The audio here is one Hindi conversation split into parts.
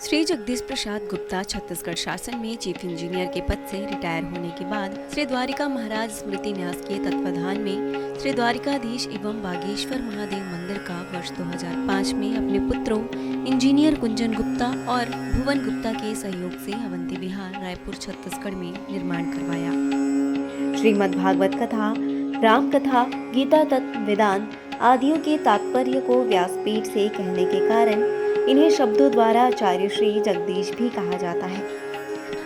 श्री जगदीश प्रसाद गुप्ता छत्तीसगढ़ शासन में चीफ इंजीनियर के पद से रिटायर होने के बाद श्री द्वारिका महाराज स्मृति न्यास के तत्वाधान में श्री द्वारिकाधीश एवं बागेश्वर महादेव मंदिर का वर्ष 2005 में अपने पुत्रों इंजीनियर कुंजन गुप्ता और भुवन गुप्ता के सहयोग से अवंती विहार रायपुर छत्तीसगढ़ में निर्माण करवाया। श्रीमद् भागवत कथा, राम कथा, गीता तत्व, वेदांत आदियों के तात्पर्य को व्यासपीठ से कहने के कारण इन्हें शब्दों द्वारा आचार्य श्री जगदीश भी कहा जाता है।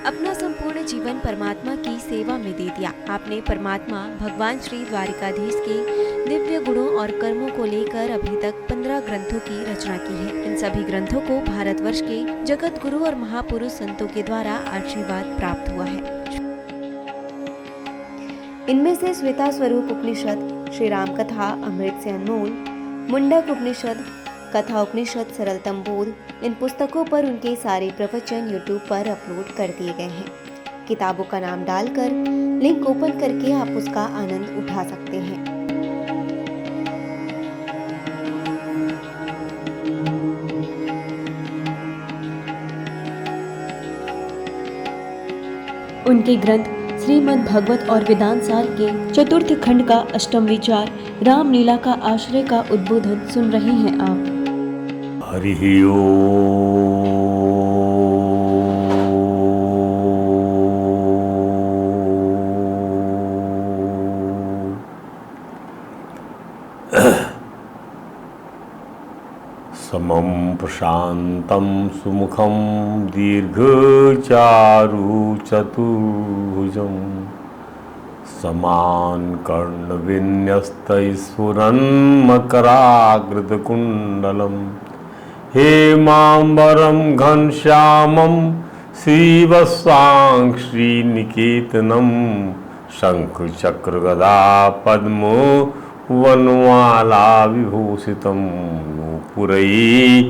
अपना संपूर्ण जीवन परमात्मा की सेवा में दे दिया। आपने परमात्मा भगवान श्री द्वारिकाधीश के दिव्य गुणों और कर्मों को लेकर अभी तक 15 ग्रंथों की रचना की है। इन सभी ग्रंथों को भारतवर्ष के जगत गुरु और महापुरुष संतों के द्वारा आशीर्वाद प्राप्त हुआ है। इनमें से श्वेता स्वरूप उपनिषद, श्री राम कथा अमृत से अनमोल, मुंडक उपनिषद, कथा उपनिषद, सरलतम बोध, इन पुस्तकों पर उनके सारे प्रवचन यूट्यूब पर अपलोड कर दिए गए हैं। किताबों का नाम डालकर लिंक ओपन करके आप उसका आनंद उठा सकते हैं। उनके ग्रंथ श्रीमद् भागवत और वेदांत सार के चतुर्थ खंड का अष्टम विचार रामलीला का आश्रय का उद्बोधन सुन रहे हैं आप। हरि ओम। समं प्रशान्तं सुमुखं दीर्घचारु चतुर्भुजं समानकर्णविन्यस्तैस्फुरन्मकराकृतकुण्डलम् हेमाम्बरं घनश्यामं श्रीवत्सां श्रीनिकेतनं शङ्खचक्रगदा पद्मो वनमाला विभूषितं नूपुरैः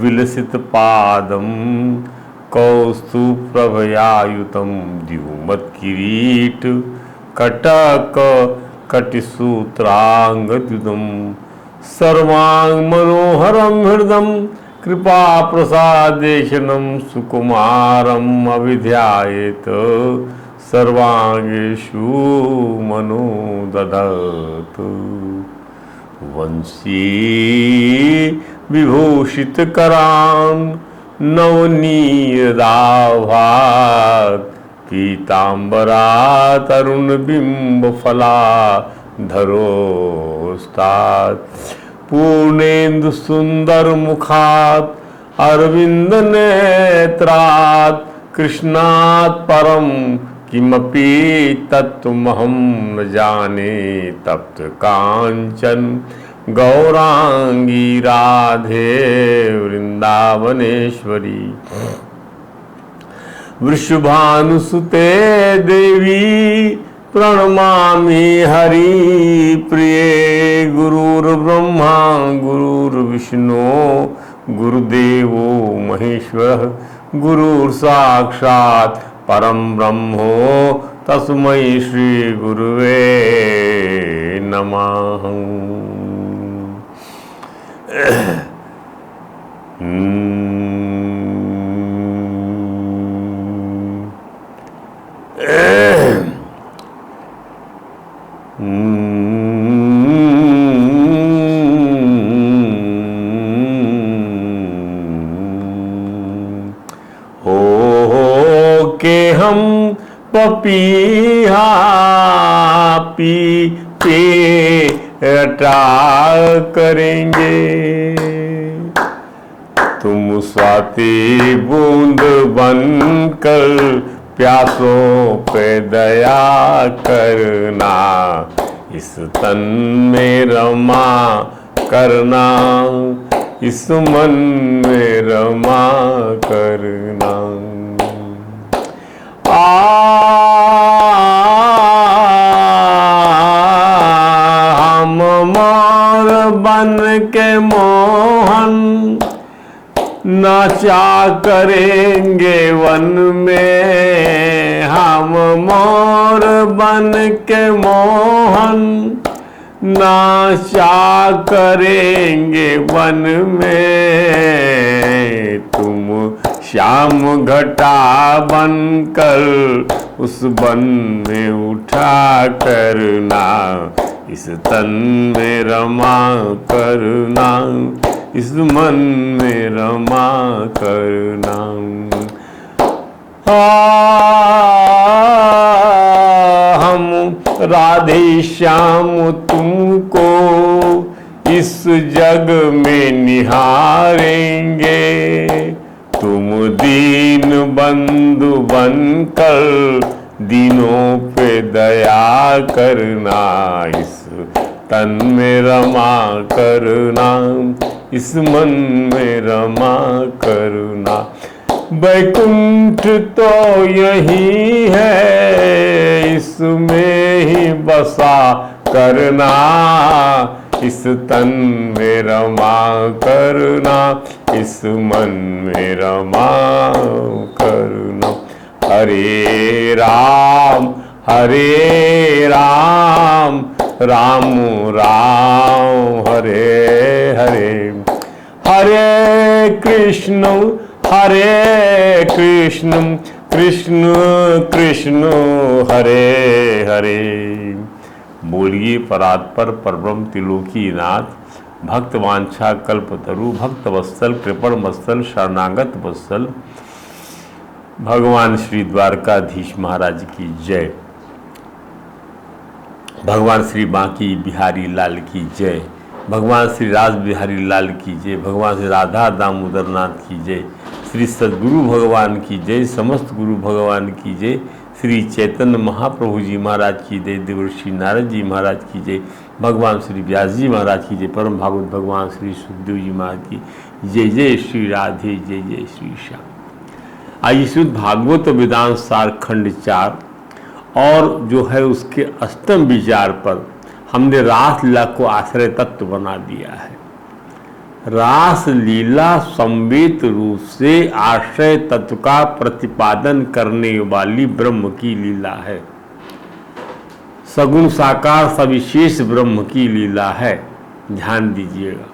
विलसितपादं कौस्तुभप्रभयायुतं द्युमत्किरीट कटककटिसूत्राङ्गद्युतं सर्वाङ्गमनोहरं हृदं कृपाप्रसादेशनं सुकुमारम् अभिध्यायेत सर्वाङ्गेषु मनो ददतु। वंशी विभूषितकरान् नवनीयदाभात् पीताम्बरा तरुणबिम्बफला धरोस्तात् पूर्णेन्दु सुंदर मुखात् अरविंद नेत्रात् कृष्णात् परम किमपि तत्त्वमहं न जाने तप्त कांचन गौरांगी राधे वृंदावनेश्वरी वृषभानुसुते देवी प्रणमामि हरि प्रिये। गुरुर्ब्रह्मा गुरुर्विष्णु गुरुदेवो महेश्वरः गुरुर्साक्षात् परम ब्रह्मो तस्मै श्री गुरुवे नमः। हम पपीहा पी पे रटा करेंगे, तुम स्वाति बूंद बनकर प्यासों पे दया करना, इस तन में रमा करना, इस मन में रमा करना। हम मोर बन के मोहन नाचा करेंगे वन में, हम मोर बन के मोहन नाचा करेंगे वन में, तुम श्याम घटा बनकर उस वन में उठा करना, इस तन में रमा करना, इस मन में रमा करना। हम राधे श्याम तुमको इस जग में निहारेंगे, तुम दीन बंधु बनकर दीनों पे दया करना, इस तन में रमा करना, इस मन में रमा करना। वैकुंठ तो यही है, इसमें ही बसा करना, इस तन में रमा करना, इस मन में रमा करना। हरे राम राम राम हरे हरे, हरे कृष्ण कृष्ण कृष्ण हरे हरे। बोलिए परात्पर परब्रह्म त्रिलोकीनाथ भक्त वांछा कल्पतरु भक्त वत्सल कृपण वत्सल शरणागत वत्सल भगवान श्री द्वारकाधीश महाराज की जय। भगवान श्री बांकी बिहारी लाल की जय। भगवान श्री राज बिहारी लाल की जय। भगवान श्री राधा दामोदर नाथ की जय। श्री सद्गुरु भगवान की जय। समस्त गुरु भगवान की जय। श्री चैतन्य महाप्रभु जी महाराज की जय। देवर्षि नारद जी महाराज की जय। भगवान श्री व्यास जी महाराज की जय। परम भागवत भगवान श्री सुखदेव जी महाराज की जय। जय श्री राधे, जय जय श्री श्याम। आइए शुद्ध भागवत वेदांत सार खंड 4 और जो है उसके अष्टम विचार पर हमने रास लीला को आश्रय तत्व बना दिया है। रास लीला संवेत रूप से आश्रय तत्व का प्रतिपादन करने वाली ब्रह्म की लीला है। सगुण साकार सविशेष ब्रह्म की लीला है। ध्यान दीजिएगा।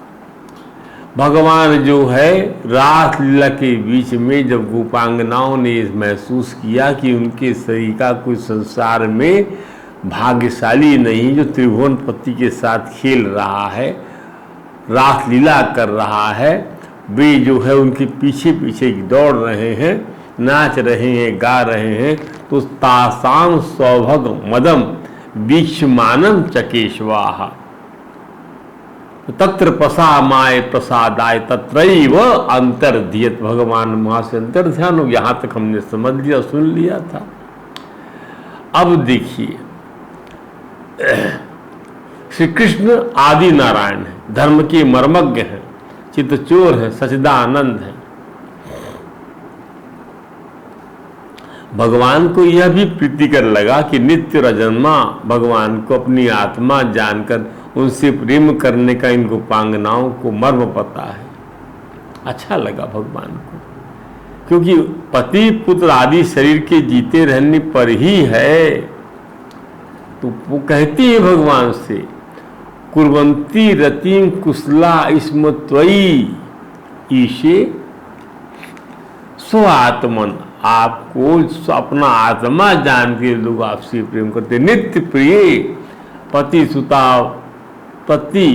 भगवान जो है रास लीला के बीच में जब गोपांगनाओं ने महसूस किया कि उनके शरीर का कोई संसार में भाग्यशाली नहीं जो त्रिभुवनपति के साथ खेल रहा है, रास लीला कर रहा है, वे जो है उनके पीछे पीछे दौड़ रहे हैं, नाच रहे हैं, गा रहे हैं, तो तासाम सौभग मदम वीक्षमानम चकेशवाहा तत्र पसा माय प्रसादाय तत्रैव अंतर्धियत। भगवान वहां से अंतर ध्यान हो। यहां तक हमने समझ लिया, सुन लिया था। अब देखिए, श्री कृष्ण आदि नारायण है, धर्म के मर्मज्ञ हैं, चित्तचोर है, सच्चिदानंद है। भगवान को यह भी प्रीतिकर लगा कि नित्य रजन्मा भगवान को अपनी आत्मा जानकर उनसे प्रेम करने का इन गोपांगनाओं को मर्म पता है। अच्छा लगा भगवान को, क्योंकि पति पुत्र आदि शरीर के जीते रहने पर ही है। तो वो कहती है भगवान से, कुर्वंती रतिम कुशला स्म त्वयि ईशे स्वात्मन। आपको अपना आत्मा जान के लोग आपसे प्रेम करते। नित्य प्रिय पति सुताप्त पति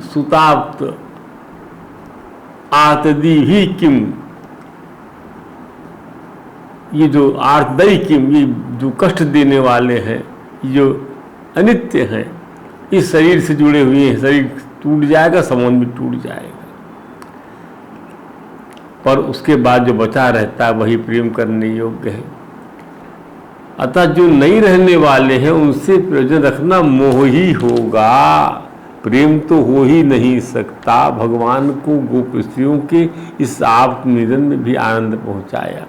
सुताप्त आतदी ही किम। ये जो आर्तदयी किम, ये जो कष्ट देने वाले हैं, ये जो अनित्य हैं, इस शरीर से जुड़े हुए हैं। शरीर टूट जाएगा, संबंध भी टूट जाएगा, पर उसके बाद जो बचा रहता है वही प्रेम करने योग्य है। अतः जो नहीं रहने वाले हैं उनसे प्रयोजन रखना मोह ही होगा, प्रेम तो हो ही नहीं सकता। भगवान को गोप स्त्रियों के इस आत्मनिधन में भी आनंद पहुंचाया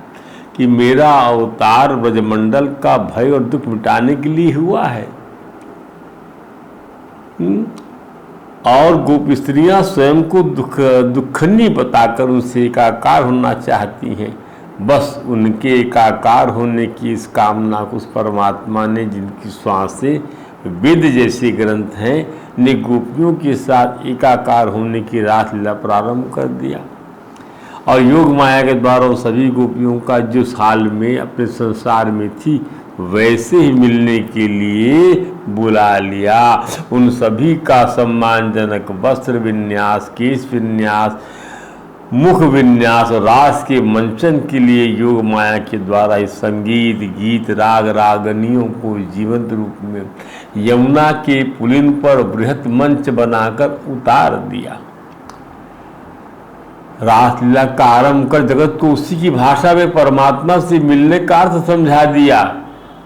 कि मेरा अवतार ब्रजमंडल का भय और दुख मिटाने के लिए हुआ है। और गोप स्त्रियां स्वयं को दुखनी बताकर उनसे एकाकार होना चाहती हैं। बस उनके एकाकार होने की इस कामना को उस परमात्मा ने, जिनकी श्वासें वेद जैसे ग्रंथ हैं ने गोपियों के साथ एकाकार होने की रासलीला प्रारंभ कर दिया और योग माया के द्वारा उन सभी गोपियों का जो हाल में अपने संसार में थी वैसे ही मिलने के लिए बुला लिया। उन सभी का सम्मानजनक वस्त्र विन्यास, केश विन्यास, मुख विन्यास और रास के मंचन के लिए योग माया के द्वारा इस संगीत, गीत, राग, रागनियों को जीवंत रूप में यमुना के पुलिन पर बृहत मंच बनाकर उतार दिया। रासलीला का आरंभ कर जगत को उसी की भाषा में परमात्मा से मिलने का अर्थ समझा दिया।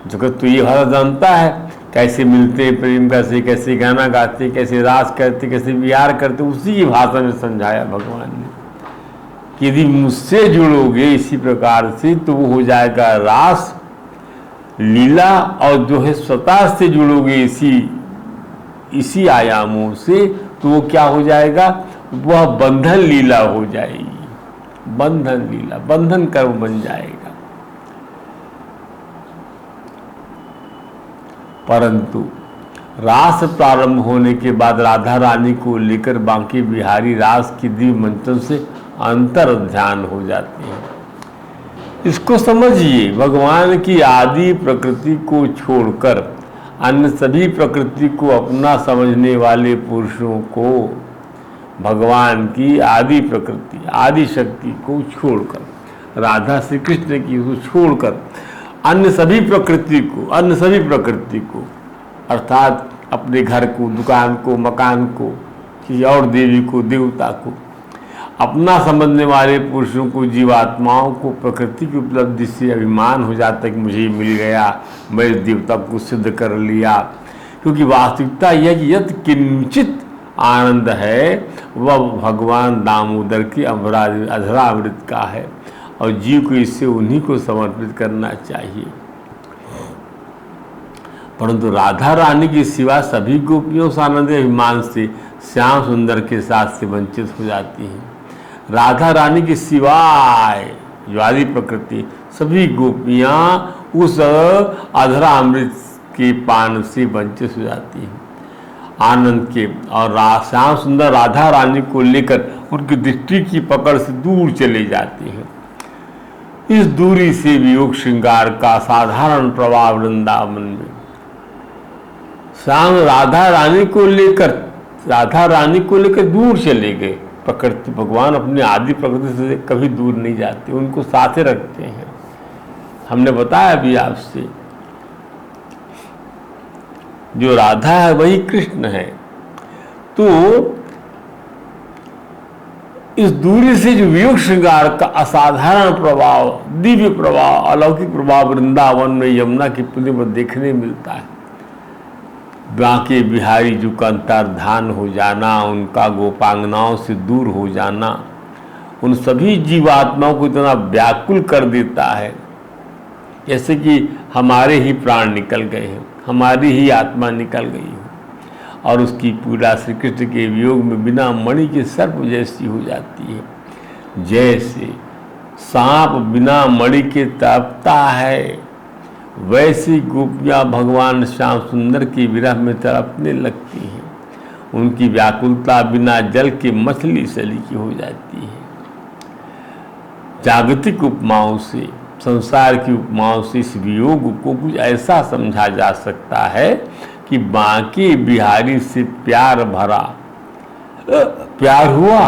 जगत तो ये भाषा जानता है, कैसे मिलते प्रेम, कैसे कैसे गाना गाते, कैसे रास करते, कैसे विहार करते, उसी की भाषा में समझाया भगवान ने कि यदि मुझसे जुड़ोगे इसी प्रकार से तो वो हो जाएगा रास लीला, और जो है स्वतः से जुड़ोगे इसी आयामों से तो वो क्या हो जाएगा, वह बंधन लीला हो जाएगी। बंधन लीला, बंधन कर्म बन जाएगा। परंतु रास प्रारंभ होने के बाद राधा रानी को लेकर बांके बिहारी रास की दिव्य मंचन से अंतर ध्यान हो जाते हैं। इसको समझिए, भगवान की आदि प्रकृति को छोड़कर अन्य सभी प्रकृति को अपना समझने वाले पुरुषों को भगवान की आदि प्रकृति, आदि शक्ति को छोड़कर, राधा श्री कृष्ण की को छोड़कर अन्य सभी प्रकृति को अर्थात अपने घर को, दुकान को, मकान को, किसी और देवी को, देवता को अपना समझने वाले पुरुषों को, जीवात्माओं को प्रकृति की उपलब्धि से अभिमान हो जाता है कि मुझे मिल गया, मैं इस देवता को सिद्ध कर लिया। क्योंकि वास्तविकता यह कि यत किंचित आनंद है वह भगवान दामोदर के अधरामृत का है और जीव को इससे उन्हीं को समर्पित करना चाहिए। परंतु राधा रानी के सिवा सभी गोपियों से आनंद अभिमान से श्याम सुंदर के साथ से वंचित हो जाती हैं। राधा रानी के सिवाय जो आदि प्रकृति सभी गोपियां उस अधरा अमृत के पान से वंचित हो जाती हैं आनंद के, और श्याम सुंदर राधा रानी को लेकर उनकी दृष्टि की पकड़ से दूर चले जाते हैं। इस दूरी से वियोग श्रृंगार का साधारण प्रवाह वृंदावन में श्याम राधा रानी को लेकर दूर चले गए। प्रकृति भगवान अपनी आदि प्रकृति से कभी दूर नहीं जाते, उनको साथे रखते हैं। हमने बताया अभी आपसे, जो राधा है वही कृष्ण है। तो इस दूरी से जो वियोग श्रृंगार का असाधारण प्रभाव, दिव्य प्रभाव, अलौकिक प्रभाव वृंदावन में यमुना की पुण्य पर देखने मिलता है। बांके बिहारी जी का अंतर्धान हो जाना, उनका गोपांगनाओं से दूर हो जाना, उन सभी जीवात्माओं को इतना व्याकुल कर देता है जैसे कि हमारे ही प्राण निकल गए हैं, हमारी ही आत्मा निकल गई है, और उसकी पीड़ा श्री कृष्ण के वियोग में बिना मणि के सर्प जैसी हो जाती है। जैसे सांप बिना मणि के तड़पता है, वैसी गोपियाँ भगवान श्याम सुंदर की विरह में तड़पने लगती हैं। उनकी व्याकुलता बिना जल के मछली सली की हो जाती है। जागतिक उपमाओं से, संसार की उपमाओं से इस वियोग को कुछ ऐसा समझा जा सकता है कि बांके बिहारी से प्यार भरा, प्यार हुआ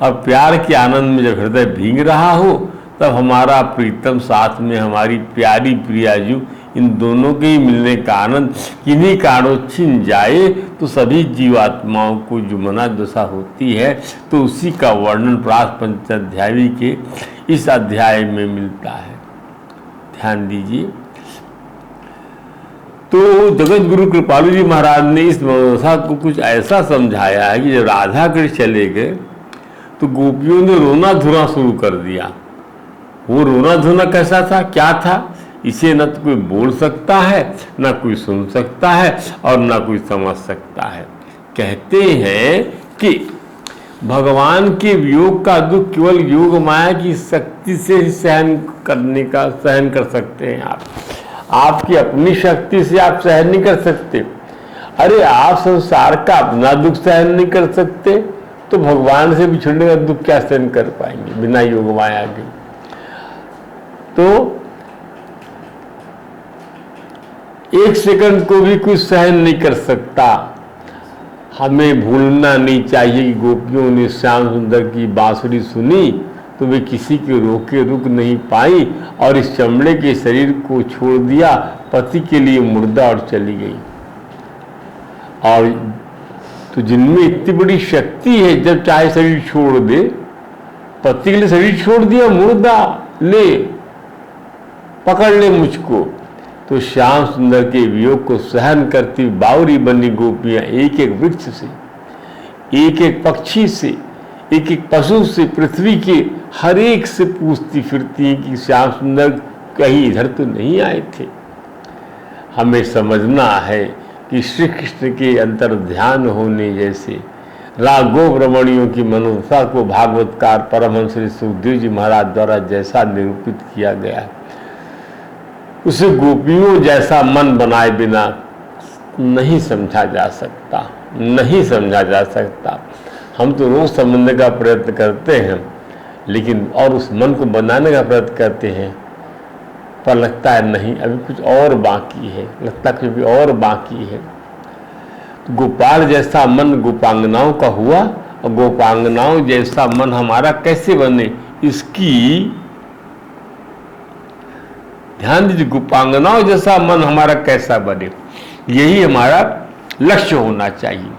और प्यार के आनंद में जब हृदय भीग रहा हो तब हमारा प्रीतम साथ में हमारी प्यारी प्रियाजू, इन दोनों के ही मिलने का आनंद किन्हीं कारणों छिन जाए तो सभी जीवात्माओं को जो मना दशा होती है, तो उसी का वर्णन प्रास पंचाध्यायी के इस अध्याय में मिलता है। ध्यान दीजिए। तो जगत गुरु कृपालु जी महाराज ने इस मनोदशा को कुछ ऐसा समझाया है कि जब राधा कृष्ण चले गए तो गोपियों ने रोना धोना शुरू कर दिया। वो रोना धोना कैसा था, क्या था, इसे न तो कोई बोल सकता है, न कोई सुन सकता है और न कोई समझ सकता है। कहते हैं कि भगवान के वियोग का दुख केवल योग माया की शक्ति से ही सहन कर सकते हैं। आप आपकी अपनी शक्ति से आप सहन नहीं कर सकते। अरे आप संसार का अपना दुख सहन नहीं कर सकते तो भगवान से बिछड़ने का दुख क्या सहन कर पाएंगे बिना योग माया के। तो एक सेकंड को भी कुछ सहन नहीं कर सकता। हमें भूलना नहीं चाहिए कि गोपियों ने श्याम सुंदर की बांसुरी सुनी तो वे किसी के रोके रुक नहीं पाई और इस चमड़े के शरीर को छोड़ दिया, पति के लिए मुर्दा और चली गई। और तो जिनमें इतनी बड़ी शक्ति है, जब चाहे शरीर छोड़ दे, पति के लिए शरीर छोड़ दिया, मुर्दा ले पकड़ ले मुझको। तो श्याम सुंदर के वियोग को सहन करती बावरी बनी गोपियां एक एक वृक्ष से, एक एक पक्षी से, एक एक पशु से, पृथ्वी के हर एक से पूछती फिरती हैं कि श्याम सुंदर कहीं इधर तो नहीं आए थे। हमें समझना है कि श्री कृष्ण के अंतर ध्यान होने जैसे राघव रमणियों की मनोदशा को भागवतकार परमहंस श्री सुखदेव जी महाराज द्वारा जैसा निरूपित किया गया, उसे गोपियों जैसा मन बनाए बिना नहीं समझा जा सकता, नहीं समझा जा सकता। हम तो रोज समझने का प्रयत्न करते हैं, लेकिन और उस मन को बनाने का प्रयत्न करते हैं, पर लगता है नहीं, अभी कुछ और बाकी है, लगता है कुछ और बाकी है। तो गोपाल जैसा मन गोपांगनाओं का हुआ, और गोपांगनाओं जैसा मन हमारा कैसे बने, इसकी ध्यान दीजिए। गोपांगनाओं जैसा मन हमारा कैसा बने, यही हमारा लक्ष्य होना चाहिए।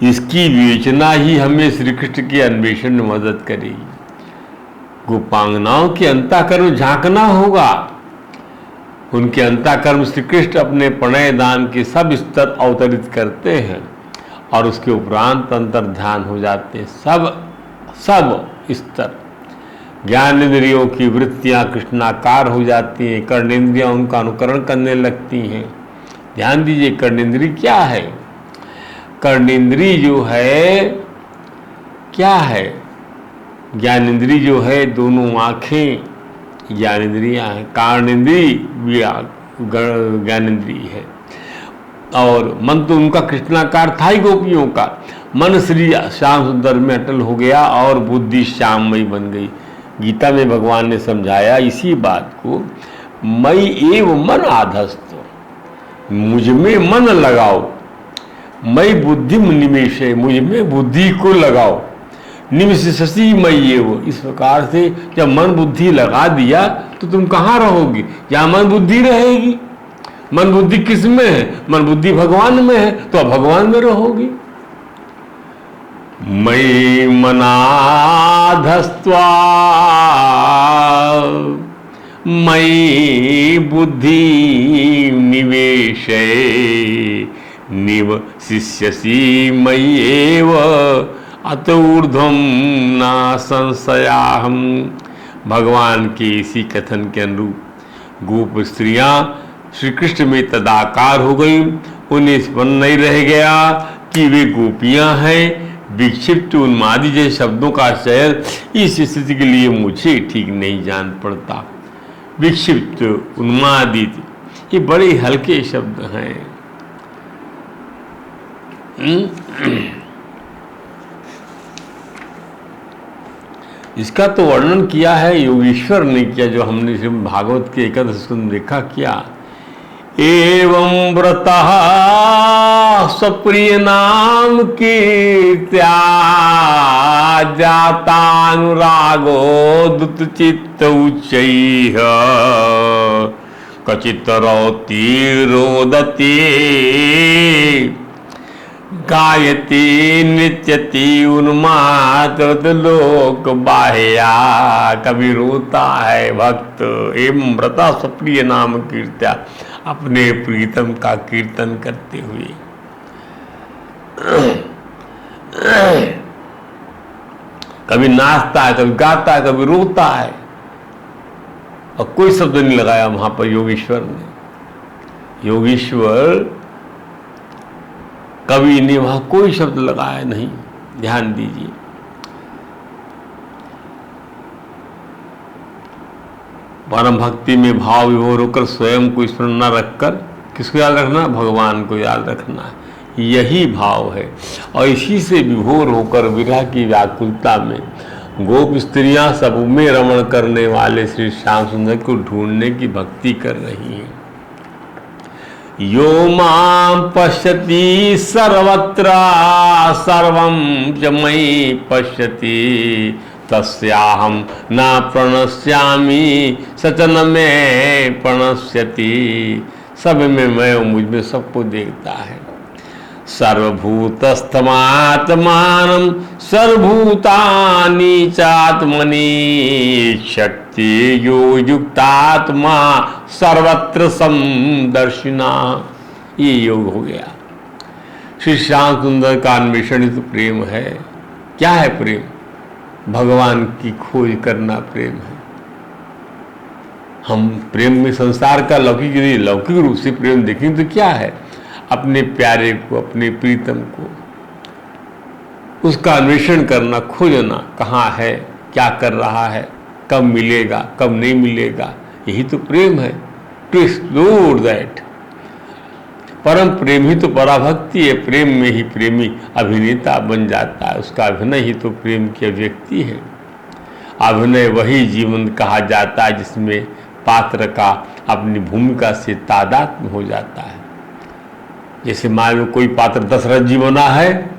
इसकी विवेचना ही हमें श्री कृष्ण के अन्वेषण में मदद करेगी। गोपांगनाओं के अंतःकरण झांकना होगा। उनके अंतःकरण श्री कृष्ण अपने प्रणय दान के सब स्तर अवतरित करते हैं और उसके उपरांत अंतर ध्यान हो जाते हैं। सब स्तर ज्ञान इंद्रियों की वृत्तियां कृष्णाकार हो जाती हैं, कर्णेंद्रियां उनका अनुकरण करने लगती हैं। ध्यान दीजिए, कर्णेंद्री क्या है? कर्णेंद्री जो है क्या है? ज्ञानेंद्री जो है, दोनों आंखें ज्ञानेंद्रियां हैं, कर्णेंद्री भी ज्ञानेंद्री है। और मन तो उनका कृष्णाकार था ही गोपियों का। मन श्री श्याम सुंदर में अटल हो गया और बुद्धि श्याममयी बन गई। गीता में भगवान ने समझाया इसी बात को, मई एव मन आधस्त, मुझ में मन लगाओ, मई बुद्धि निवेश है, मुझ में बुद्धि को लगाओ, निवेशसी मई एव। इस प्रकार से जब मन बुद्धि लगा दिया तो तुम कहाँ रहोगी? जहाँ मन बुद्धि रहेगी। मन बुद्धि किस में है? मन बुद्धि भगवान में है, तो अब भगवान में रहोगी। मयि मनाधस्त्वा मयि बुद्धि निवेशे निवसिष्यसि मयि एव अत ऊर्ध्वं न संशयाहम्। भगवान के इसी कथन के अनुरूप गोप स्त्रियां श्री कृष्ण में तदाकार हो गई। उन्हें स्मरण नहीं रह गया कि वे गोपियां हैं। विक्षिप्त उन्मादी जैसे शब्दों का चयन इस स्थिति के लिए मुझे ठीक नहीं जान पड़ता। विक्षिप्त, उन्मादित, ये बड़े हल्के शब्द हैं। इसका तो वर्णन किया है योगेश्वर ने किया, जो हमने भागवत के एकादश स्कंद देखा। क्या एवं व्रतः स्वप्रिय नाम कीर्त्या जातानुरागो दुत चित्त उच्चैः कचित् रौति रोदति गायति नृत्यति उन्माद लोक बाह्या। कभी रोता है भक्त। एवं व्रता स्वप्रिय नाम कीर्त्या, अपने प्रीतम का कीर्तन करते हुए। कभी नाचता है, कभी गाता है, कभी रोता है, और कोई शब्द नहीं लगाया वहां पर योगेश्वर ने। योगेश्वर कवि ने वहां कोई शब्द लगाया नहीं। ध्यान दीजिए। परम भक्ति में भाव विभोर होकर स्वयं को स्मरण न रखकर किसको याद रखना? भगवान को याद रखना है। यही भाव है और इसी से विभोर होकर विरह की व्याकुलता में गोप स्त्रियां सब में रमण करने वाले श्री श्याम सुंदर को ढूंढने की भक्ति कर रही हैं। यो मां पश्यति सर्वत्र सर्वं च मयि पश्यति तस्याहं न प्रणश्यामि स च न मे प्रणश्यति। सब में मैं हूँ, मुझ में सबको देखता है। सर्वभूतस्थमात्मानं सर्वभूतानि चात्मनि शक्ति यो युक्तात्मा सर्वत्र समदर्शिना। ये योग हो गया। श्री श्याम सुंदर का अन्वेषण ही तो प्रेम है। क्या है प्रेम? भगवान की खोज करना प्रेम है। हम प्रेम में संसार का लौकिक रूप से प्रेम देखें तो क्या है? अपने प्यारे को, अपने प्रीतम को, उसका अन्वेषण करना, खोजना, कहाँ है, क्या कर रहा है, कब मिलेगा, कब नहीं मिलेगा, यही तो प्रेम है। To explore that. परम प्रेम ही तो पराभक्ति है। प्रेम में ही प्रेमी अभिनेता बन जाता है। उसका अभिनय ही तो प्रेम की अभिव्यक्ति है। अभिनय वही जीवन कहा जाता है जिसमें पात्र का अपनी भूमिका से तादात्म्य हो जाता है। जैसे मान लो कोई पात्र दशरथ जी बना है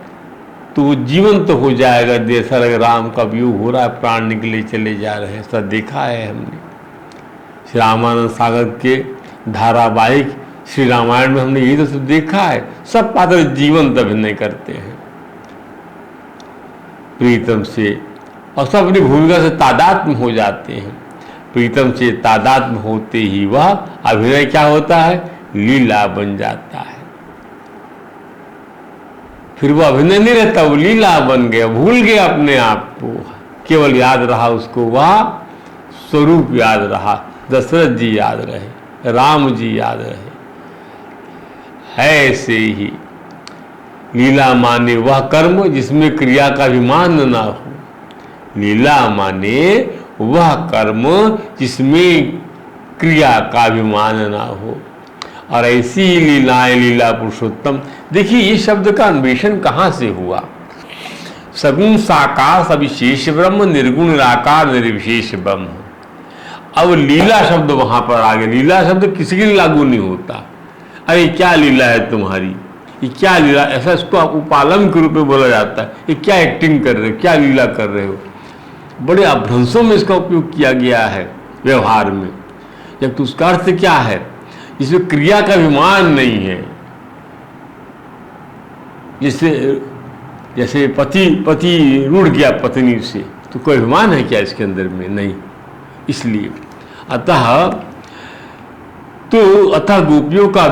तो वो जीवन तो हो जाएगा। जैसा लगे राम का वियोग हो रहा है, प्राण निकले चले जा रहे हैं, ऐसा देखा है हमने। श्री रामानंद सागर के धारावाहिक श्री रामायण में हमने यही तो सब देखा है। सब पात्र जीवंत अभिनय करते हैं प्रीतम से और सब अपनी भूमिका से तादात्म्य हो जाते हैं। प्रीतम से तादात्म्य होते ही वह अभिनय क्या होता है? लीला बन जाता है। फिर वो अभिनय नहीं रहता, वो लीला बन गया, भूल गया अपने आप को। केवल याद रहा उसको वह स्वरूप याद रहा। दशरथ जी याद रहे, राम जी याद रहे। ऐसे ही लीला माने वह कर्म जिसमें क्रिया का अभिमान ना हो। लीला माने वह कर्म जिसमें क्रिया का अभिमान ना हो। और ऐसी ही लीलाएं लीला पुरुषोत्तम। देखिए ये शब्द का अन्वेषण कहाँ से हुआ? सगुण साकार सविशेष ब्रह्म, निर्गुण निराकार निर्विशेष ब्रह्म। अब लीला शब्द वहां पर आ गया। लीला शब्द किसी के लिए लागू नहीं होता। अरे क्या लीला है तुम्हारी, ये क्या लीला, ऐसा इसको आप उपालम के रूप में बोला जाता है। ये क्या एक्टिंग कर रहे हो, क्या लीला कर रहे हो। बड़े अभ्रंशों में इसका उपयोग किया गया है व्यवहार में। जब तो उसका अर्थ क्या है? इसमें क्रिया का अभिमान नहीं है। जैसे पति रूठ गया पत्नी से तो कोई अभिमान है क्या इसके अंदर में? नहीं। इसलिए अतः गोपियों का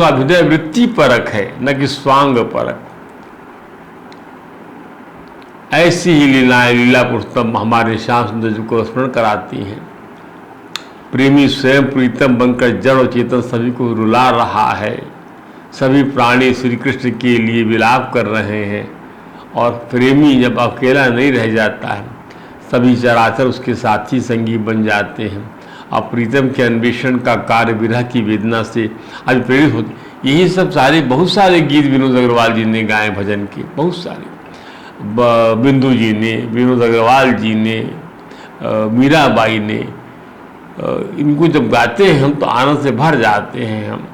अभिनय वृत्ति परक है, न कि स्वांग परक। ऐसी ही लीलाएं लीला पुरुषोत्तम हमारे श्याम सुंदर जी को स्मरण कराती हैं। प्रेमी स्वयं प्रीतम बनकर जड़ और चेतन सभी को रुला रहा है। सभी प्राणी श्री कृष्ण के लिए विलाप कर रहे हैं। और प्रेमी जब अकेला नहीं रह जाता है, सभी चराचर उसके साथी संगी बन जाते हैं। और प्रीतम के अन्वेषण का कार्य विरह की वेदना से आज प्रेरित होते। यही सब बहुत सारे गीत विनोद अग्रवाल जी ने गाए भजन के, बहुत सारे। बिंदु जी ने, विनोद अग्रवाल जी ने, मीराबाई ने, इनको जब गाते हैं हम तो आनंद से भर जाते हैं हम।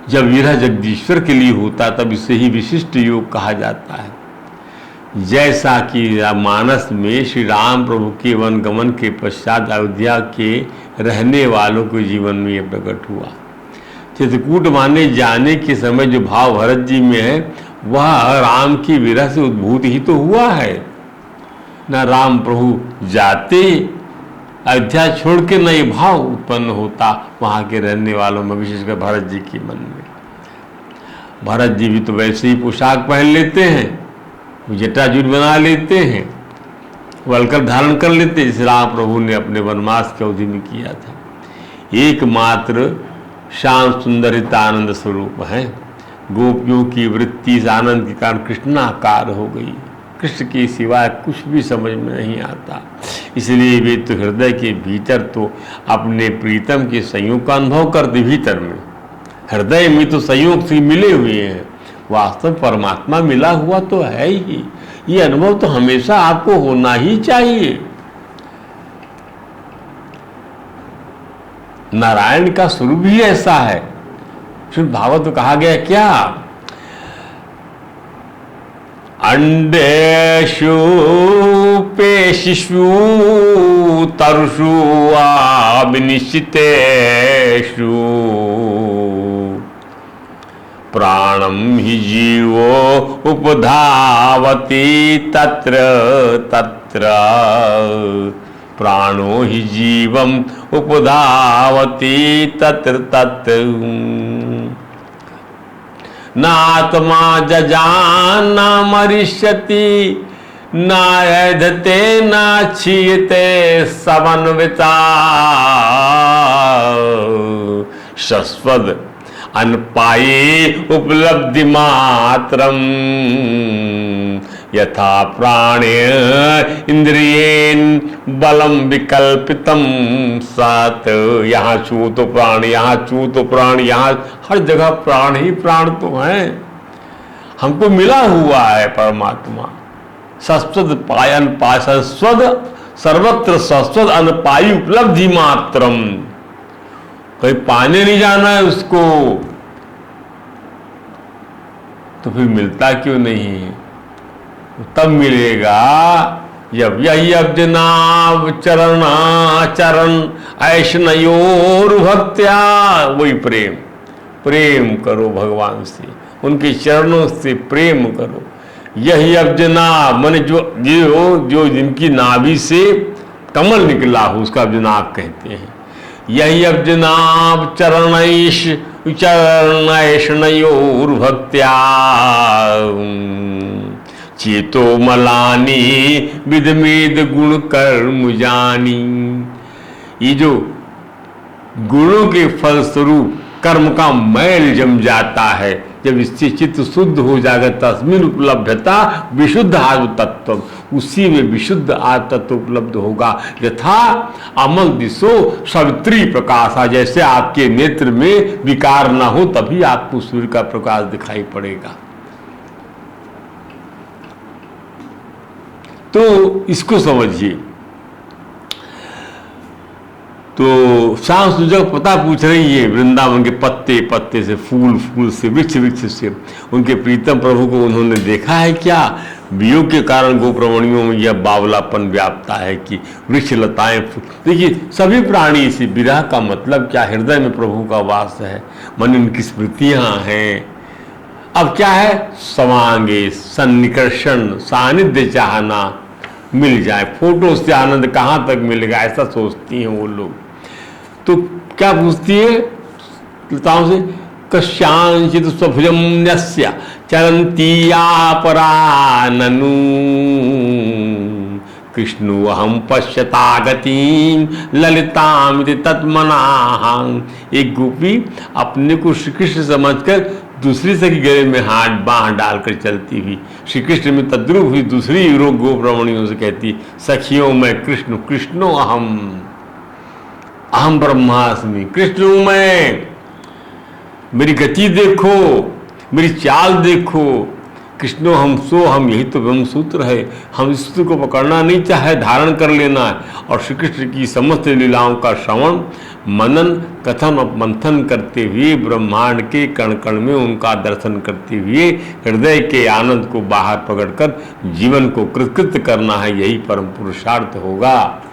जब विरह जगदीश्वर के लिए होता तब इसे ही विशिष्ट योग कहा जाता है। जैसा कि मानस में श्री राम प्रभु के वन गमन के पश्चात अयोध्या के रहने वालों के जीवन में यह प्रकट हुआ। चित्रकूट माने जाने के समय जो भाव भरत जी में है वह राम की विरह से उद्भूत ही तो हुआ है। न राम प्रभु जाते अयोध्या छोड़ के न ये भाव उत्पन्न होता वहाँ के रहने वालों में, विशेषकर भरत जी के मन में। भरत जी भी तो वैसे ही पोशाक पहन लेते हैं, जटाजूट बना लेते हैं, वलकर धारण कर लेते हैं, जिसे राम प्रभु ने अपने वनवास की अवधि में किया था। एकमात्र श्याम सुंदर आनंद स्वरूप है। गोपियों की वृत्ति इस आनंद के कारण कृष्णाकार हो गई। कृष्ण के सिवाय कुछ भी समझ में नहीं आता। इसलिए वे तो हृदय के भीतर तो अपने प्रीतम के संयोग का अनुभव करते, भीतर में हृदय में तो संयोग से मिले हुए हैं, वास्तव परमात्मा मिला हुआ तो है ही। ये अनुभव तो हमेशा आपको होना ही चाहिए। नारायण का स्वरूप ही ऐसा है। श्रीमद् भागवत में कहा गया क्या, अंडेषु पेशिषु तरुषु विनिश्चितेषु प्राणम हि जीवो उपधावति तत्र तत्र, प्राणो हि जीवम उपधावति तत्र तत्र, नात्मा जजान न मरिष्यति न एधते न क्षीयते समन्विता, शश्वत अनपाये उपलब्धि मात्रम, यथा प्राणे इंद्रियेन बलम विकल्पितम सत। यहाँ छू तो प्राण, यहाँ छू तो प्राण, यहाँ हर जगह प्राण ही प्राण तो है, हमको मिला हुआ है परमात्मा। शाश्वत पायन पाय शाश्वत सर्वत्र शाश्वत अनपाई उपलब्धि मात्रम, कहीं पाने नहीं जाना है उसको, तो फिर मिलता क्यों नहीं? तब मिलेगा जब यही अब्जनाव चरण ऐशनयोर भक्त्या, वही प्रेम, प्रेम करो भगवान से, उनके चरणों से प्रेम करो। यही अब्जनाव माने जो जिनकी नाभि से कमल निकला हो उसका अब्जनाव कहते हैं। यही अब्जनाव चरणैषणयोर भक्त्या, चेतो मलानी विधमेद गुण कर्म जानी। ये जो गुणों के फलस्वरूप कर्म का मैल जम जाता है, जब इससे चित्त शुद्ध हो जाएगा, तस्मिन उपलब्धता विशुद्ध आत्म तत्व, उसी में विशुद्ध आत्म तत्व उपलब्ध होगा। यथा अमल दिशो सवित्री प्रकाशा, जैसे आपके नेत्र में विकार ना हो तभी आपको सूर्य का प्रकाश दिखाई पड़ेगा। तो इसको समझिए। तो शाम सूजक पता पूछ रही है, वृंदावन के पत्ते पत्ते से, फूल फूल से, वृक्ष वृक्ष से उनके प्रीतम प्रभु को उन्होंने देखा है क्या? वियोग के कारण गोप्रमणियों में यह बावलापन व्याप्ता है कि वृक्ष लताएं। देखिए सभी प्राणी इसी विरह का मतलब क्या, हृदय में प्रभु का वास है, मन उनकी स्मृतियां हैं। अब क्या है, समांगे सन्निकर्षण सानिध्य चाहना, मिल जाए। फोटो से आनंद कहाँ तक मिलेगा, ऐसा सोचती हैं वो लोग। तो क्या पूछती है लताओं से, कश्यांचित स्वभुजम न्यस्य चरंती आपराननु, कृष्णो अहम पश्यतागतीम ललिताम तत्मनाहं। एक गोपी अपने को श्री कृष्ण समझकर दूसरी सखी गले में हाथ बांह डालकर चलती हुई श्री कृष्ण में तद्रुप हुई दूसरी गोप्रमणियों से कहती, सखियों मैं कृष्ण, कृष्णो अहम ब्रह्मास्मि, कृष्ण हूं मैं, मेरी गति देखो, मेरी चाल देखो, कृष्णो हम सो हम, यही तो ब्रह्म सूत्र है। हम इस सूत्र को पकड़ना नहीं चाहे, धारण कर लेना है और श्री कृष्ण की समस्त लीलाओं का श्रवण मनन कथन और मंथन करते हुए, ब्रह्मांड के कण कण में उनका दर्शन करते हुए हृदय के आनंद को बाहर पकड़कर जीवन को कृतकृत करना है, यही परम पुरुषार्थ होगा।